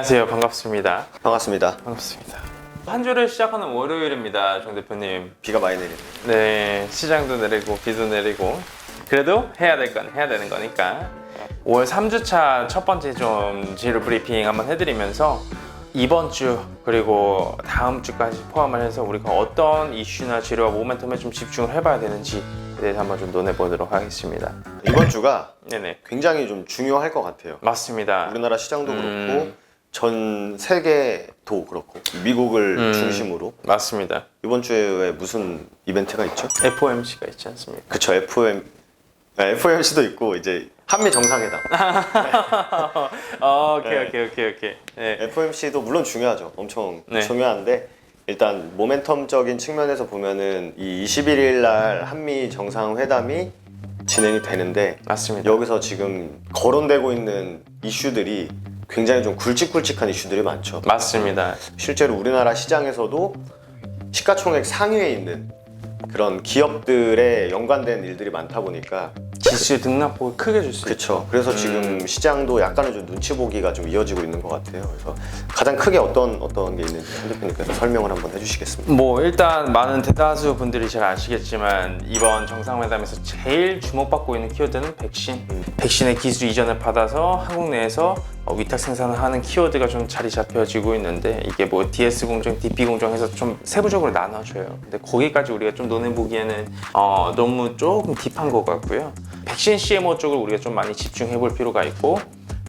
안녕하세요. 반갑습니다. 반갑습니다. 반갑습니다. 한 주를 시작하는 월요일입니다, 정 대표님. 비가 많이 내리네요. 네, 시장도 내리고 비도 내리고 그래도 해야 될 건 해야 되는 거니까 5월 3주차 첫 번째 좀 재료 브리핑 한번 해드리면서 이번 주 그리고 다음 주까지 포함을 해서 우리가 어떤 이슈나 재료와 모멘텀에 좀 집중을 해봐야 되는지에 대해서 한번 좀 논해보도록 하겠습니다. 이번 주가 네네, 굉장히 좀 중요할 것 같아요. 맞습니다. 우리나라 시장도 그렇고 전 세계도 그렇고 미국을 중심으로 맞습니다. 이번 주에 무슨 이벤트가 있죠? FOMC가 있지 않습니까? 그쵸, FOMC도 있고 이제 한미 정상회담. 오케이. 네. FOMC도 물론 중요하죠. 엄청 네. 중요한데 일단 모멘텀적인 측면에서 보면은 이 21일 날 한미 정상회담이 진행이 되는데 맞습니다. 여기서 지금 거론되고 있는 이슈들이 굉장히 좀 굵직굵직한 이슈들이 많죠. 맞습니다. 실제로 우리나라 시장에서도 시가총액 상위에 있는 그런 기업들에 연관된 일들이 많다 보니까 지수 등락폭을 크게 줄 수 있죠. 그렇죠. 그래서 지금 시장도 약간은 좀 눈치 보기가 좀 이어지고 있는 것 같아요. 그래서 가장 크게 어떤 게 있는지 한 대표님께서 설명을 한번 해주시겠습니다. 뭐 일단 많은 대다수 분들이 잘 아시겠지만 이번 정상회담에서 제일 주목받고 있는 키워드는 백신. 백신의 기술 이전을 받아서 한국 내에서 위탁 생산을 하는 키워드가 좀 자리 잡혀지고 있는데 이게 뭐 DS 공정, DP 공정해서 좀 세부적으로 나눠줘요. 근데 거기까지 우리가 좀 논해보기에는 너무 조금 딥한 것 같고요. 백신 CMO 쪽을 우리가 좀 많이 집중해 볼 필요가 있고,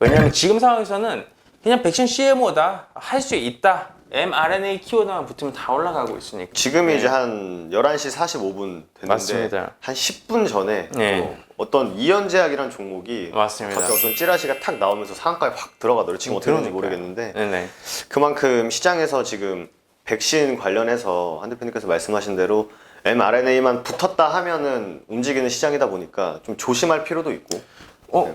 왜냐하면 지금 상황에서는 그냥 백신 CMO다, 할 수 있다, mRNA 키워드만 붙으면 다 올라가고 있으니까. 지금이 이제 한 11시 45분 됐는데 맞습니다. 한 10분 전에 네. 어떤 이연제약이라는 종목이 맞습니다. 갑자기 어떤 찌라시가 탁 나오면서 상한가에 확 들어가더라고요. 지금 어떻게 되는지 그러니까요. 모르겠는데 네네. 그만큼 시장에서 지금 백신 관련해서 한 대표님께서 말씀하신 대로 mRNA만 붙었다 하면은 움직이는 시장이다 보니까 좀 조심할 필요도 있고.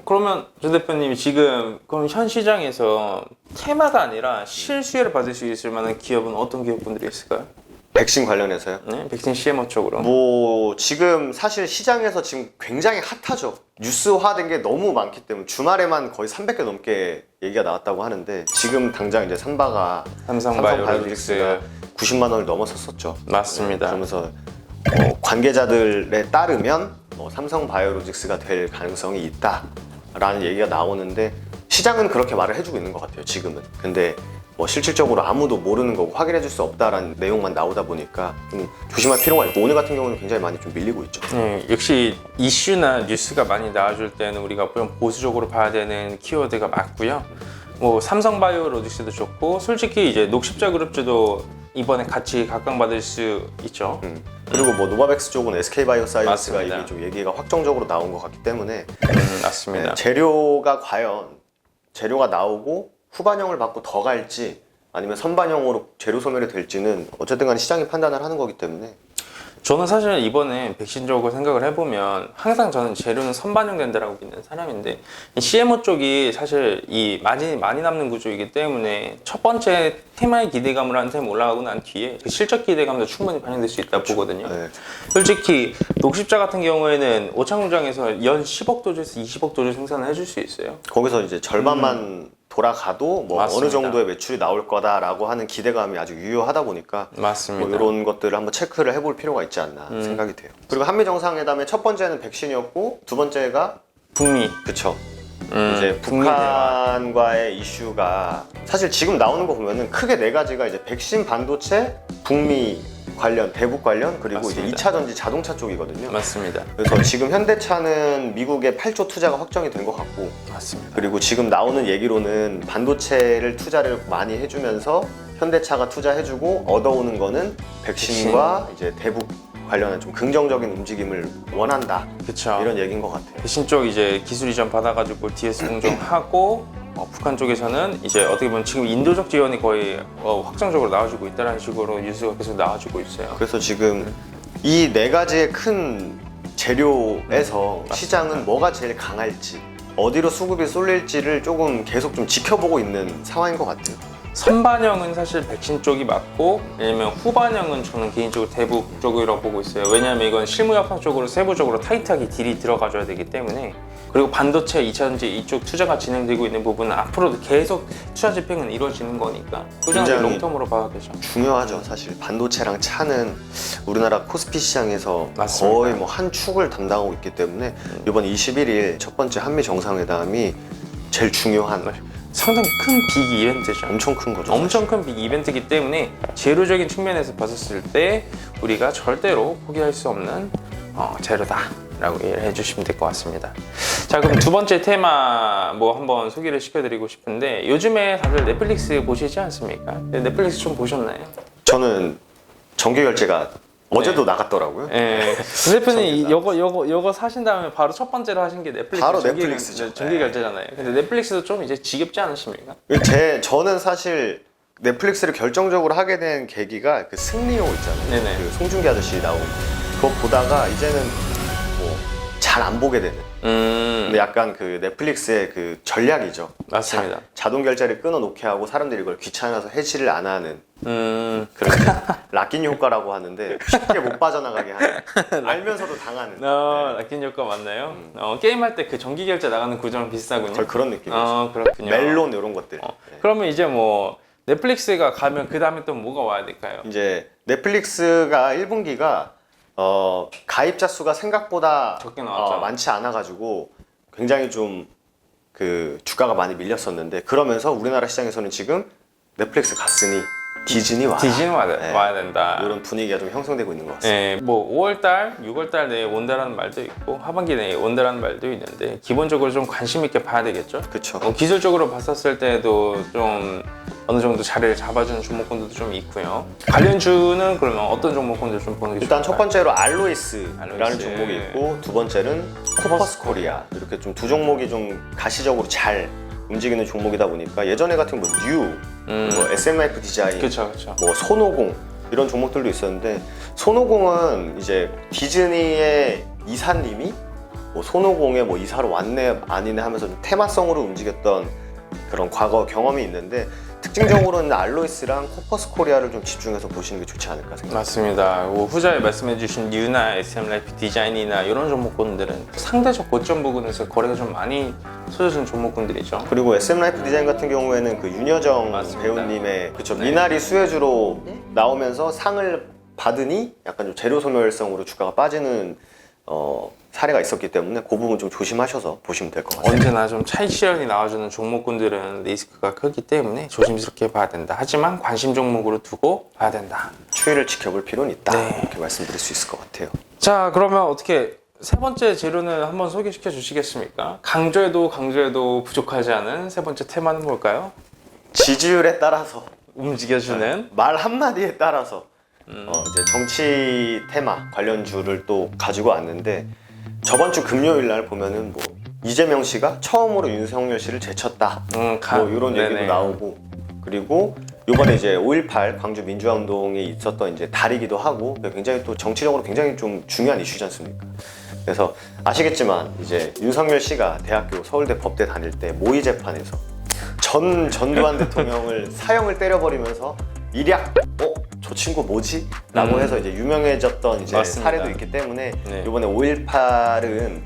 그러면 조 대표님이 지금 그럼 현 시장에서 테마가 아니라 실수혜를 받을 수 있을 만한 기업은 어떤 기업분들이 있을까요? 백신 관련해서요. 네, 백신 CMO 쪽으로. 뭐 지금 사실 시장에서 지금 굉장히 핫하죠. 뉴스화된 게 너무 많기 때문에 주말에만 거의 300개 넘게 얘기가 나왔다고 하는데 지금 당장 이제 삼바가 삼성바이오로직스 90만 원을 넘어섰었죠. 맞습니다. 그러면서 관계자들에 따르면 삼성바이오로직스가 될 가능성이 있다라는 얘기가 나오는데 시장은 그렇게 말을 해주고 있는 것 같아요. 지금은. 근데 실질적으로 아무도 모르는 거고 확인해 줄 수 없다라는 내용만 나오다 보니까 좀 조심할 필요가 있고 오늘 같은 경우는 굉장히 많이 좀 밀리고 있죠. 네, 역시 이슈나 뉴스가 많이 나와줄 때는 우리가 좀 보수적으로 봐야 되는 키워드가 맞고요. 뭐 삼성바이오로직스도 좋고 솔직히 이제 녹십자 그룹주도 이번에 같이 각광받을 수 있죠. 그리고 뭐 노바백스 쪽은 SK바이오사이언스가 맞습니다. 이미 좀 얘기가 확정적으로 나온 것 같기 때문에 맞습니다. 재료가 과연 재료가 나오고 후반형을 받고 더 갈지 아니면 선반형으로 재료 소멸이 될지는 어쨌든 간에 시장이 판단을 하는 거기 때문에 저는 사실 이번에 백신 쪽을 생각을 해보면 항상 저는 재료는 선반영된다라고 믿는 사람인데 이 CMO 쪽이 사실 이 마진이 많이 남는 구조이기 때문에 첫 번째 테마의 기대감을 한 템 올라가고 난 뒤에 그 실적 기대감도 충분히 반영될 수 있다고 보거든요. 네. 솔직히 녹십자 같은 경우에는 오창 공장에서 연 10억 도주에서 20억 도주 생산을 해줄 수 있어요. 거기서 이제 절반만 돌아가도 뭐 맞습니다. 어느 정도의 매출이 나올 거다라고 하는 기대감이 아주 유효하다 보니까 맞습니다. 뭐 이런 것들을 한번 체크를 해볼 필요가 있지 않나 생각이 돼요. 그리고 한미 정상회담의 첫 번째는 백신이었고 두 번째가 북미. 그쵸. 이제 북미 대화. 북한과의 이슈가 사실 지금 나오는 거 보면은 크게 네 가지가 이제 백신, 반도체, 북미 관련, 대북 관련 그리고 맞습니다. 이제 2차 전지 자동차 쪽이거든요. 맞습니다. 그래서 지금 현대차는 미국의 8조 투자가 확정이 된 것 같고 맞습니다. 그리고 지금 나오는 얘기로는 반도체를 투자를 많이 해주면서 현대차가 투자해주고 얻어오는 거는 백신과 이제 대북 관련한 좀 긍정적인 움직임을 원한다. 그쵸. 이런 얘기인 것 같아요. 백신 쪽 이제 기술 이전 받아가지고 DS 공정하고 북한 쪽에서는 이제 어떻게 보면 지금 인도적 지원이 거의 확정적으로 나와주고 있다는 식으로 뉴스가 계속 나와주고 있어요. 그래서 지금 이 네 가지의 큰 재료에서 시장은 뭐가 제일 강할지 어디로 수급이 쏠릴지를 조금 계속 좀 지켜보고 있는 상황인 것 같아요. 선반영은 사실 백신 쪽이 맞고, 왜냐면 후반영은 저는 개인적으로 대북 쪽이라고 보고 있어요. 왜냐하면 이건 실무협상적으로 세부적으로 타이트하게 딜이 들어가줘야 되기 때문에. 그리고 반도체, 2차전지 이쪽 투자가 진행되고 있는 부분은 앞으로도 계속 투자 집행은 이루어지는 거니까 꾸준하게 굉장히 롱텀으로 봐야 되죠. 중요하죠. 사실 반도체랑 차는 우리나라 코스피 시장에서 맞습니다. 거의 뭐 한 축을 담당하고 있기 때문에 이번 21일 첫 번째 한미 정상회담이 제일 중요한 상당히 큰 빅 이벤트죠. 엄청 큰 거죠. 엄청 큰 빅 이벤트이기 때문에 재료적인 측면에서 봤었을 때 우리가 절대로 포기할 수 없는 재료다라고 이해를 해주시면 될 것 같습니다. 자, 그럼 두 번째 테마 뭐 한번 소개를 시켜드리고 싶은데, 요즘에 다들 넷플릭스 보시지 않습니까? 넷플릭스 좀 보셨나요? 저는 정기 결제가 어제도 나갔더라고요. 예. 대표님 요거 사신 다음에 바로 첫 번째로 하신 게 넷플릭스 바로 정기 넷플릭스죠. 정기 결제잖아요. 근데 넷플릭스도 좀 이제 지겹지 않으십니까? 저는 사실 넷플릭스를 결정적으로 하게 된 계기가 그 승리호 있잖아요. 네네. 그 송중기 아저씨 나온 그거 보다가 이제는 뭐 잘 안 보게 되는. 근데 약간 그 넷플릭스의 그 전략이죠. 맞습니다. 자동 결제를 끊어놓게 하고 사람들이 이걸 귀찮아서 해지를 안 하는 그런 락인 효과라고 하는데 쉽게 못 빠져나가게 하는, 알면서도 당하는. 락인 효과 맞나요? 게임할 때 그 정기 결제 나가는 구조랑 비슷하군요. 거의 그런 느낌이죠. 그렇군요. 멜론 이런 것들. 네. 그러면 이제 뭐 넷플릭스가 가면 그 다음에 또 뭐가 와야 될까요? 이제 넷플릭스가 1분기가 가입자 수가 생각보다 적게 나왔죠. 많지 않아가지고 굉장히 좀 그 주가가 많이 밀렸었는데, 그러면서 우리나라 시장에서는 지금 넷플릭스 갔으니 디즈니 와라. 디즈니 와야 된다. 이런 분위기가 좀 형성되고 있는 것 같습니다. 네, 뭐 5월달, 6월달 내에 온다라는 말도 있고 하반기 내에 온다라는 말도 있는데, 기본적으로 좀 관심 있게 봐야 되겠죠. 그렇죠. 기술적으로 봤었을 때도 좀 어느 정도 자리를 잡아주는 종목군들도 좀 있고요. 관련주는 그러면 어떤 종목군들 좀 보는 게 일단 좋을까요? 첫 번째로 알로이스라는 알로이스. 종목이 있고, 두 번째는 코퍼스 코리아. 이렇게 좀 두 종목이 좀 가시적으로 잘 움직이는 종목이다 보니까, 예전에 같은 뭐 뭐 SM 라이프 디자인, 그렇죠. 뭐 손오공 이런 종목들도 있었는데, 손오공은 이제 디즈니의 이사님이 뭐 손오공의 뭐 이사로 왔네 아니네 하면서 좀 테마성으로 움직였던 그런 과거 경험이 있는데, 특징적으로는 알로이스랑 코퍼스 코리아를 좀 집중해서 보시는 게 좋지 않을까 생각합니다. 맞습니다. 후자에 말씀해주신 뉴나 SM 라이프 디자인이나 이런 종목군들은 상대적 고점 부근에서 거래가 좀 많이 쏟아지는 종목군들이죠. 그리고 SM 라이프 디자인 같은 경우에는 그 윤여정 맞습니다. 배우님의 그쵸, 네. 미나리 수혜주로 나오면서 상을 받으니 약간 좀 재료 소멸성으로 주가가 빠지는 사례가 있었기 때문에 그 부분 좀 조심하셔서 보시면 될 것 같아요. 언제나 좀 차익실현이 나와주는 종목군들은 리스크가 크기 때문에 조심스럽게 봐야 된다. 하지만 관심 종목으로 두고 봐야 된다. 추이를 지켜볼 필요는 있다. 네. 이렇게 말씀드릴 수 있을 것 같아요. 자, 그러면 어떻게 세 번째 재료는 한번 소개시켜 주시겠습니까? 강조해도 부족하지 않은 세 번째 테마는 뭘까요? 지지율에 따라서, 움직여주는 말 한마디에 따라서 이제 정치 테마 관련주를 또 가지고 왔는데, 저번 주 금요일 날 보면은 뭐 이재명 씨가 처음으로 윤석열 씨를 제쳤다, 뭐 이런 얘기도 네네. 나오고, 그리고 이번에 이제 5.18 광주 민주화운동이 있었던 이제 달이기도 하고, 굉장히 또 정치적으로 굉장히 좀 중요한 이슈지 않습니까? 그래서 아시겠지만 이제 윤석열 씨가 대학교 서울대 법대 다닐 때 모의 재판에서 전두환 대통령을 사형을 때려버리면서 일약 저 친구 뭐지? 라고 해서 이제 유명해졌던 이제 맞습니다. 사례도 있기 때문에 네. 이번에 5.18은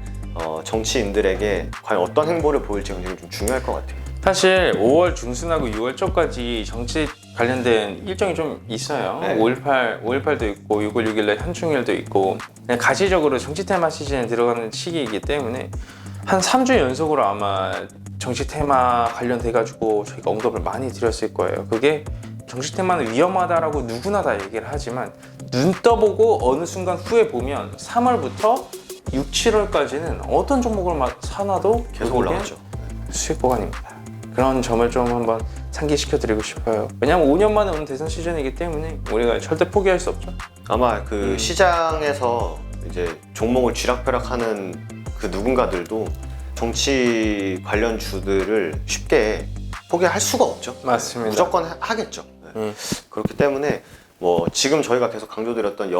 정치인들에게 과연 어떤 행보를 보일지 굉장히 좀 중요할 것 같아요. 사실 5월 중순하고 6월 초까지 정치 관련된 일정이 좀 있어요. 네. 5.18도 있고 6월 6일날 현충일도 있고, 그냥 가시적으로 정치 테마 시즌에 들어가는 시기이기 때문에 한 3주 연속으로 아마 정치 테마 관련돼가지고 저희가 언급을 많이 드렸을 거예요. 그게 정치 테마는 위험하다라고 누구나 다 얘기를 하지만, 눈 떠보고 어느 순간 후에 보면 3월부터 6, 7월까지는 어떤 종목을 사놔도 계속 올라가죠. 수익 보관입니다. 그런 점을 좀 한번 상기시켜 드리고 싶어요. 왜냐하면 5년 만에 오는 대선 시즌이기 때문에 우리가 절대 포기할 수 없죠. 아마 그 시장에서 이제 종목을 쥐락펴락하는 그 누군가들도 정치 관련 주들을 쉽게 포기할 수가 없죠. 맞습니다. 무조건 하겠죠. 네. 그렇기 때문에 뭐 지금 저희가 계속 강조드렸던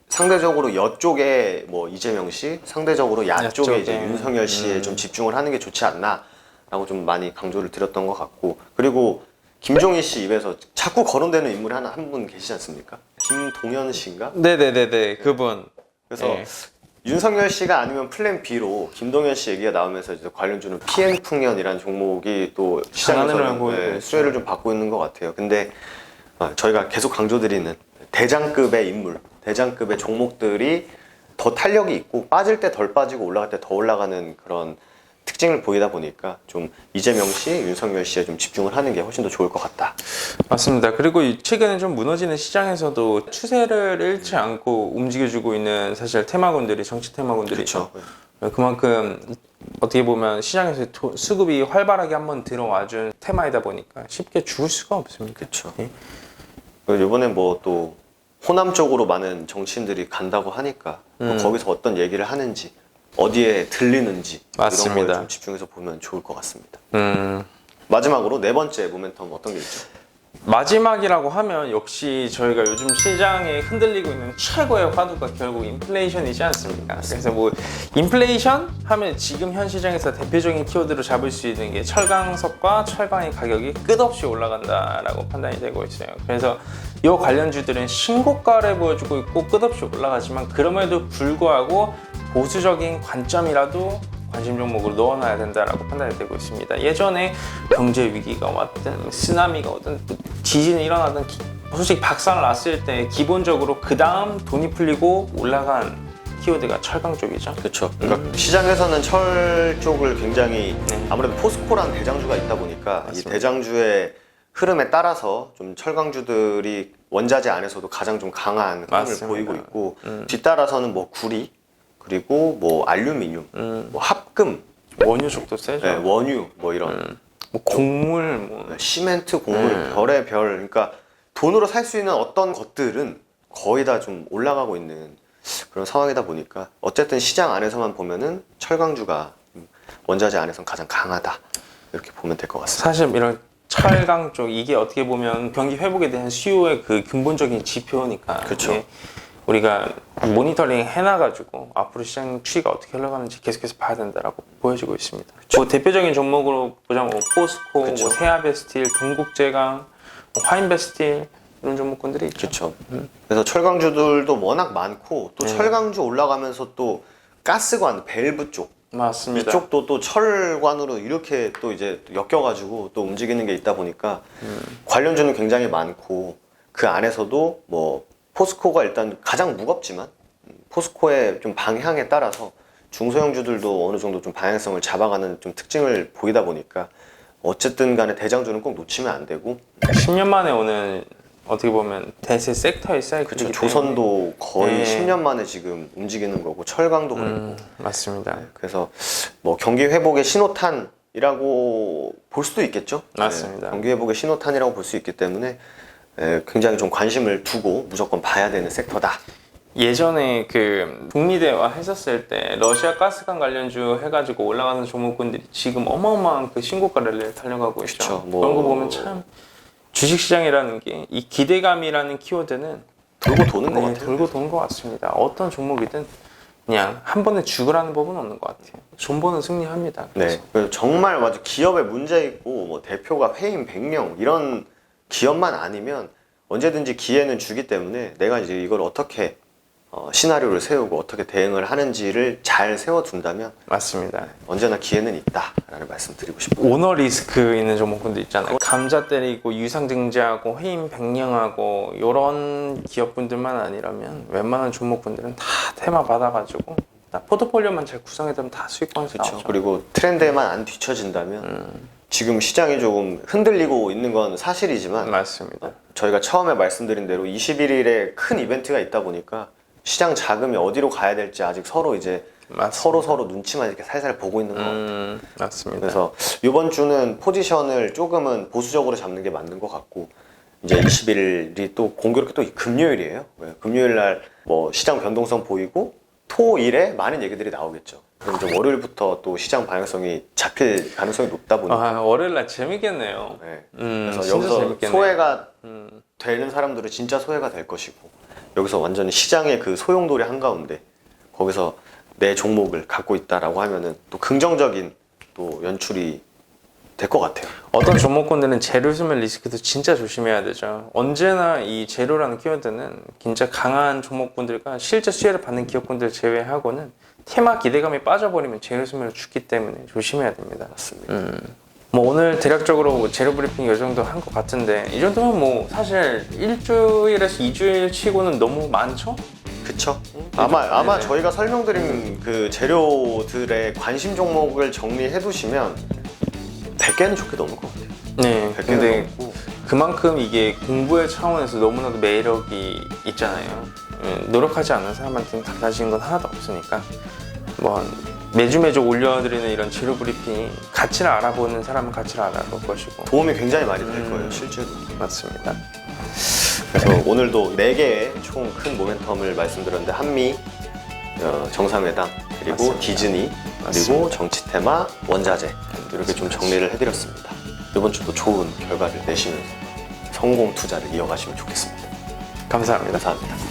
상대적으로 여쪽에 뭐 이재명 씨, 상대적으로 야쪽에 이제 윤석열 씨에 좀 집중을 하는 게 좋지 않나라고 좀 많이 강조를 드렸던 것 같고, 그리고 김종희 씨 입에서 자꾸 거론되는 인물이 한 분 계시지 않습니까? 김동연 씨인가? 네네네네, 그분. 그래서 네. 윤석열 씨가 아니면 플랜 B로 김동연 씨 얘기가 나오면서 이제 관련주는 PN풍년이라는 종목이 또 강하늘을 시장에서 보이고 있죠. 수혜를 좀 받고 있는 것 같아요. 근데 저희가 계속 강조드리는 대장급의 인물, 대장급의 종목들이 더 탄력이 있고 빠질 때 덜 빠지고 올라갈 때 더 올라가는 그런 특징을 보이다 보니까 좀 이재명 씨, 윤석열 씨에 좀 집중을 하는 게 훨씬 더 좋을 것 같다. 맞습니다. 그리고 최근에 좀 무너지는 시장에서도 추세를 잃지 않고 움직여주고 있는 사실 테마군들이, 정치 테마군들이죠. 그만큼 어떻게 보면 시장에서 수급이 활발하게 한번 들어와준 테마이다 보니까 쉽게 죽을 수가 없습니다. 그렇죠. 예. 이번에 뭐 또 호남 쪽으로 많은 정치인들이 간다고 하니까 또 거기서 어떤 얘기를 하는지 어디에 들리는지 맞습니다. 이런 걸 좀 집중해서 보면 좋을 것 같습니다. 음, 마지막으로 네 번째 모멘텀 어떤 게 있죠? 마지막이라고 하면 역시 저희가 요즘 시장에 흔들리고 있는 최고의 화두가 결국 인플레이션이지 않습니까? 그래서 뭐 인플레이션 하면 지금 현 시장에서 대표적인 키워드로 잡을 수 있는 게 철강석과 철강의 가격이 끝없이 올라간다라고 판단이 되고 있어요. 그래서 이 관련주들은 신고가를 보여주고 있고 끝없이 올라가지만 그럼에도 불구하고 보수적인 관점이라도 관심 종목으로 넣어놔야 된다라고 판단이 되고 있습니다. 예전에 경제 위기가 왔든 쓰나미가 오든 지진이 일어나든 솔직히 박살 났을 때 기본적으로 그 다음 돈이 풀리고 올라간 키워드가 철강 쪽이죠. 그렇죠. 그러니까 시장에서는 철 쪽을 굉장히 네. 아무래도 포스코라는 대장주가 있다 보니까 맞습니다. 이 대장주의 흐름에 따라서 좀 철강주들이 원자재 안에서도 가장 좀 강한 흐름을 맞습니다. 보이고 있고 뒤따라서는 뭐 구리 그리고 뭐 알루미늄, 뭐 합금, 원유 쪽도 세죠. 네, 원유 뭐 이런 뭐 곡물 뭐 시멘트, 곡물, 별의 별. 그러니까 돈으로 살 수 있는 어떤 것들은 거의 다 좀 올라가고 있는 그런 상황이다 보니까 어쨌든 시장 안에서만 보면은 철강주가 원자재 안에서는 가장 강하다 이렇게 보면 될 것 같습니다. 사실 이런 철강 쪽 이게 어떻게 보면 경기 회복에 대한 수요의 그 근본적인 지표니까 그쵸. 이게 우리가 모니터링 해놔가지고 앞으로 시장 추이가 어떻게 흘러가는지 계속해서 봐야 된다라고 보여지고 있습니다. 뭐 대표적인 종목으로 보자면 뭐 포스코, 그쵸. 뭐 세아베스틸, 동국제강, 뭐 화인베스틸 이런 종목군들이 있죠. 그렇죠. 그래서 철강주들도 워낙 많고 또 네. 철강주 올라가면서 또 가스관, 밸브 쪽 맞습니다. 이쪽도 또 철관으로 이렇게 또 이제 엮여가지고 또 움직이는 게 있다 보니까 관련주는 굉장히 많고 그 안에서도 뭐 포스코가 일단 가장 무겁지만 포스코의 좀 방향에 따라서 중소형주들도 어느 정도 좀 방향성을 잡아가는 좀 특징을 보이다 보니까 어쨌든 간에 대장주는 꼭 놓치면 안 되고 10년 만에 오는 어떻게 보면 대세 섹터의 사이클이기 그렇죠. 때문에 조선도 거의 네. 10년 만에 지금 움직이는 거고 철강도 그렇고 맞습니다. 그래서 뭐 경기 회복의 신호탄이라고 볼 수도 있겠죠. 맞습니다. 네, 경기 회복의 신호탄이라고 볼 수 있기 때문에 굉장히 좀 관심을 두고 무조건 봐야 되는 섹터다. 예전에 그 북미 대화 했었을 때 러시아 가스관 관련주 해가지고 올라가는 종목군들이 지금 어마어마한 그 신고가를 달려가고 있죠. 그쵸, 뭐- 그런 거 보면 참 주식시장이라는 게 이 기대감이라는 키워드는 돌고 도는 것 네, 같아요. 돌고 도는 것 같습니다. 어떤 종목이든 그냥 한 번에 죽으라는 법은 없는 것 같아요. 존버는 승리합니다. 그래서. 네, 그래서 정말 맞아 기업에 문제 있고 뭐 대표가 회인 100명 이런 기업만 아니면 언제든지 기회는 주기 때문에 내가 이제 이걸 어떻게 시나리오를 세우고 어떻게 대응을 하는지를 잘 세워둔다면 맞습니다. 언제나 기회는 있다라는 말씀 드리고 싶어요. 오너 리스크 있는 종목군도 있잖아요. 감자 때리고 유상증자하고 해임 백령하고 이런 기업분들만 아니라면 웬만한 종목군들은 다 테마 받아가지고 다 포트폴리오만 잘 구성해두면 다 수익권에서 그렇죠. 나오죠. 그리고 트렌드에만 안 뒤처진다면 지금 시장이 조금 흔들리고 있는 건 사실이지만 맞습니다. 저희가 처음에 말씀드린 대로 21일에 큰 이벤트가 있다 보니까 시장 자금이 어디로 가야 될지 아직 서로 이제 맞습니다. 서로 눈치만 이렇게 살살 보고 있는 것 같아요. 맞습니다. 그래서 이번 주는 포지션을 조금은 보수적으로 잡는 게 맞는 것 같고 이제 21일이 또 공교롭게 또 금요일이에요. 금요일 날 뭐 시장 변동성 보이고 토일에 많은 얘기들이 나오겠죠. 그럼 이제 월요일부터 또 시장 방향성이 잡힐 가능성이 높다 보니까 아, 월요일 날 재밌겠네요. 네. 진짜 그래서 여기서 재밌겠네요. 소외가 되는 사람들은 진짜 소외가 될 것이고 여기서 완전히 시장의 그 소용돌이 한가운데 거기서 내 종목을 갖고 있다라고 하면은 또 긍정적인 또 연출이 될 것 같아요. 어떤 종목군들은 재료 수면 리스크도 진짜 조심해야 되죠. 언제나 이 재료라는 키워드는 진짜 강한 종목군들과 실제 수혜를 받는 기업군들 제외하고는 테마 기대감이 빠져버리면 재료 수면을 죽기 때문에 조심해야 됩니다. 맞습니다. 뭐 오늘 대략적으로 재료 브리핑 이 정도 한 것 같은데 이 정도면 뭐 사실 일주일에서 2주일 치고는 너무 많죠? 그쵸? 아마 네네. 저희가 설명드린 그 재료들의 관심 종목을 정리해 두시면 100개는 좋게 넘을 것 같아요. 네. 100개는 근데 넘고 그만큼 이게 공부의 차원에서 너무나도 매력이 있잖아요. 노력하지 않는 사람한테는 달라지는 건 하나도 없으니까 뭐 매주 올려드리는 이런 재료 브리핑이 가치를 알아보는 사람은 가치를 알아볼 것이고 도움이 굉장히 많이 될 거예요, 실제로. 맞습니다. 그래서 오늘도 4개의 총 큰 모멘텀을 말씀드렸는데 한미, 정상회담, 그리고 맞습니다. 디즈니, 그리고 맞습니다. 정치 테마, 원자재 이렇게 좀 정리를 해드렸습니다. 이번 주도 좋은 결과를 내시면서 성공 투자를 이어가시면 좋겠습니다. 감사합니다. 감사합니다.